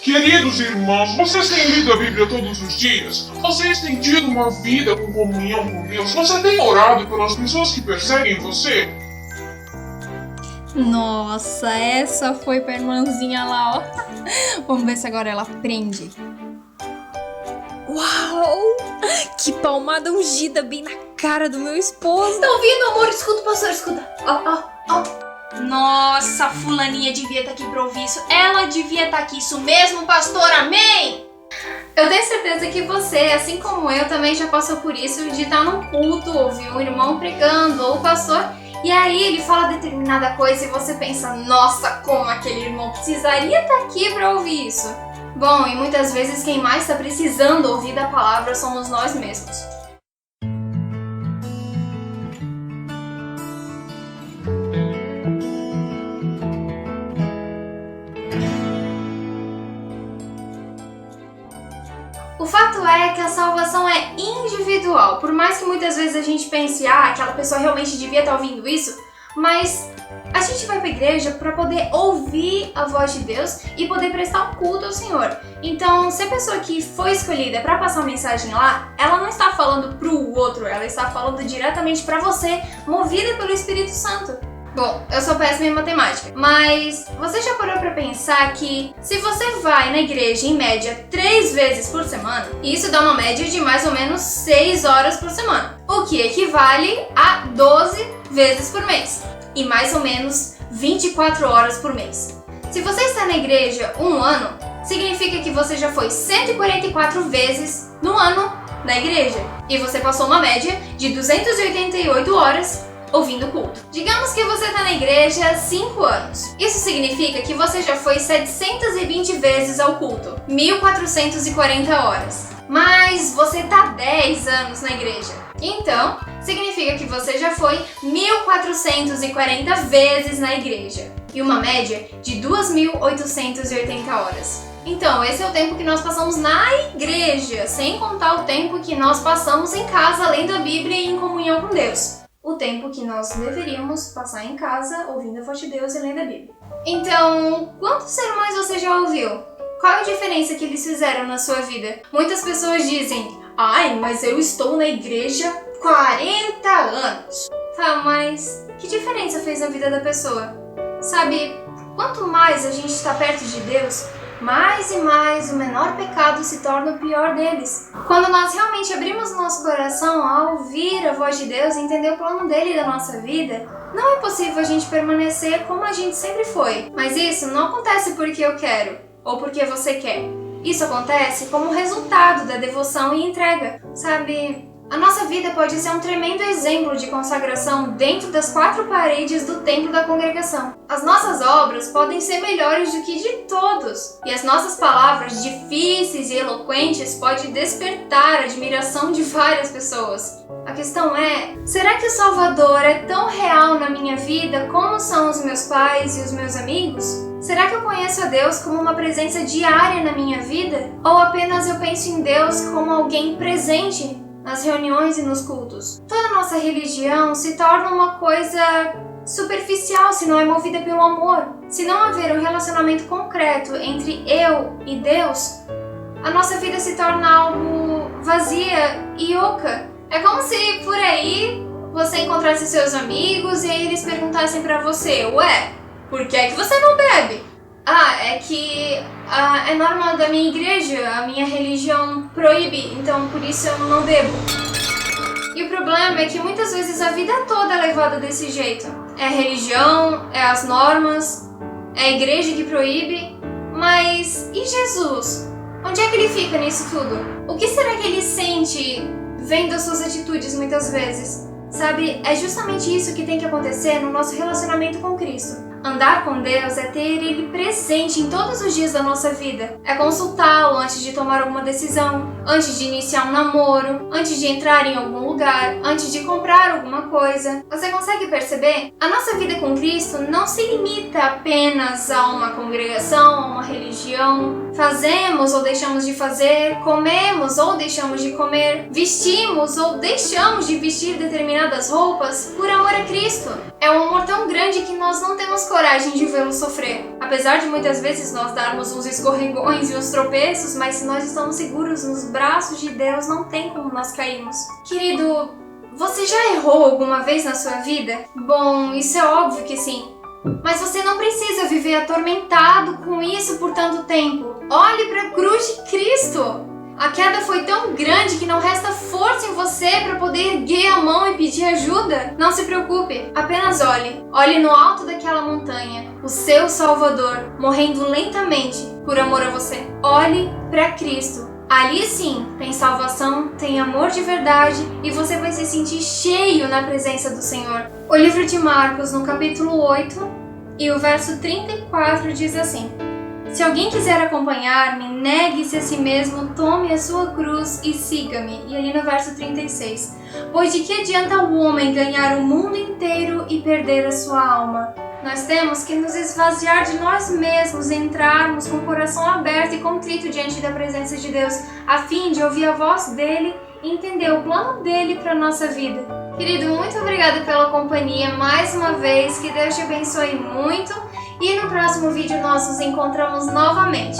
Queridos irmãos, vocês têm lido a Bíblia todos os dias? Vocês têm tido uma vida com comunhão com Deus? Você tem orado pelas pessoas que perseguem você? Nossa, essa foi pra irmãzinha lá, ó. Vamos ver se agora ela aprende. Uau! Que palmada ungida bem na cara do meu esposo. Tá ouvindo, amor? Escuta, pastor, escuta. Ó. Nossa, fulaninha devia estar aqui pra ouvir isso. Ela devia estar aqui. Isso mesmo, pastor? Amém? Eu tenho certeza que você, assim como eu, também já passou por isso de estar num culto, ouvir um irmão pregando ou o pastor, e aí ele fala determinada coisa e você pensa, nossa, como aquele irmão precisaria estar aqui pra ouvir isso. Bom, e muitas vezes quem mais está precisando ouvir da palavra somos nós mesmos. O fato é que a salvação é individual, por mais que muitas vezes a gente pense, aquela pessoa realmente devia estar ouvindo isso, mas a gente vai para a igreja para poder ouvir a voz de Deus e poder prestar um culto ao Senhor. Então, se a pessoa que foi escolhida para passar uma mensagem lá, ela não está falando para o outro, ela está falando diretamente para você, movida pelo Espírito Santo. Bom, eu sou péssima em matemática, mas você já parou pra pensar que se você vai na igreja em média 3 vezes por semana, isso dá uma média de mais ou menos 6 horas por semana, o que equivale a 12 vezes por mês e mais ou menos 24 horas por mês. Se você está na igreja um ano, significa que você já foi 144 vezes no ano na igreja e você passou uma média de 288 horas ouvindo o culto. Digamos que você está na igreja há 5 anos. Isso significa que você já foi 720 vezes ao culto, 1440 horas. Mas você está 10 anos na igreja. Então, significa que você já foi 1440 vezes na igreja. E uma média de 2.880 horas. Então, esse é o tempo que nós passamos na igreja, sem contar o tempo que nós passamos em casa, lendo a Bíblia e em comunhão com Deus. O tempo que nós deveríamos passar em casa, ouvindo a voz de Deus e lendo a Bíblia. Então, quantos sermões você já ouviu? Qual a diferença que eles fizeram na sua vida? Muitas pessoas dizem, mas eu estou na igreja 40 anos. Tá, mas que diferença fez na vida da pessoa? Sabe, quanto mais a gente está perto de Deus, mais e mais o menor pecado se torna o pior deles. Quando nós realmente abrimos nosso coração a ouvir a voz de Deus e entender o plano dele da nossa vida, não é possível a gente permanecer como a gente sempre foi. Mas isso não acontece porque eu quero ou porque você quer. Isso acontece como resultado da devoção e entrega. Sabe, a nossa vida pode ser um tremendo exemplo de consagração dentro das 4 paredes do templo da congregação. As nossas obras podem ser melhores do que de todos, e as nossas palavras difíceis e eloquentes podem despertar a admiração de várias pessoas. A questão é, será que o Salvador é tão real na minha vida como são os meus pais e os meus amigos? Será que eu conheço a Deus como uma presença diária na minha vida? Ou apenas eu penso em Deus como alguém presente nas reuniões e nos cultos? Toda nossa religião se torna uma coisa superficial se não é movida pelo amor. Se não haver um relacionamento concreto entre eu e Deus, a nossa vida se torna algo vazia e oca. É como se por aí você encontrasse seus amigos e aí eles perguntassem pra você, por que é que você não bebe? É que é norma da minha igreja, a minha religião proíbe, então por isso eu não bebo. E o problema é que muitas vezes a vida toda é levada desse jeito. É a religião, é as normas, é a igreja que proíbe, mas e Jesus? Onde é que ele fica nisso tudo? O que será que ele sente vendo as suas atitudes muitas vezes? Sabe, é justamente isso que tem que acontecer no nosso relacionamento com Cristo. Andar com Deus é ter Ele presente em todos os dias da nossa vida. É consultá-lo antes de tomar alguma decisão, antes de iniciar um namoro, antes de entrar em algum lugar, antes de comprar alguma coisa. Você consegue perceber? A nossa vida com Cristo não se limita apenas a uma congregação, a uma religião. Fazemos ou deixamos de fazer, comemos ou deixamos de comer, vestimos ou deixamos de vestir determinadas roupas por amor a Cristo. É um amor tão grande que nós não temos coragem de vê-lo sofrer. Apesar de muitas vezes nós darmos uns escorregões e uns tropeços, mas se nós estamos seguros nos braços de Deus, não tem como nós cairmos. Querido, você já errou alguma vez na sua vida? Bom, isso é óbvio que sim. Mas você não precisa viver atormentado com isso por tanto tempo. Olhe para a cruz de Cristo. A queda foi tão grande que não resta força em você para poder erguer a mão e pedir ajuda. Não se preocupe, apenas olhe. Olhe no alto daquela montanha, o seu Salvador, morrendo lentamente por amor a você. Olhe para Cristo. Ali sim tem salvação, tem amor de verdade e você vai se sentir cheio na presença do Senhor. O livro de Marcos, no capítulo 8 e o verso 34 diz assim: Se alguém quiser acompanhar-me, negue-se a si mesmo, tome a sua cruz e siga-me. E ali no verso 36, pois de que adianta o homem ganhar o mundo inteiro e perder a sua alma? Nós temos que nos esvaziar de nós mesmos, entrarmos com o coração aberto e contrito diante da presença de Deus, a fim de ouvir a voz dele e entender o plano dele para a nossa vida. Querido, muito obrigada pela companhia mais uma vez, que Deus te abençoe muito e no próximo vídeo nós nos encontramos novamente.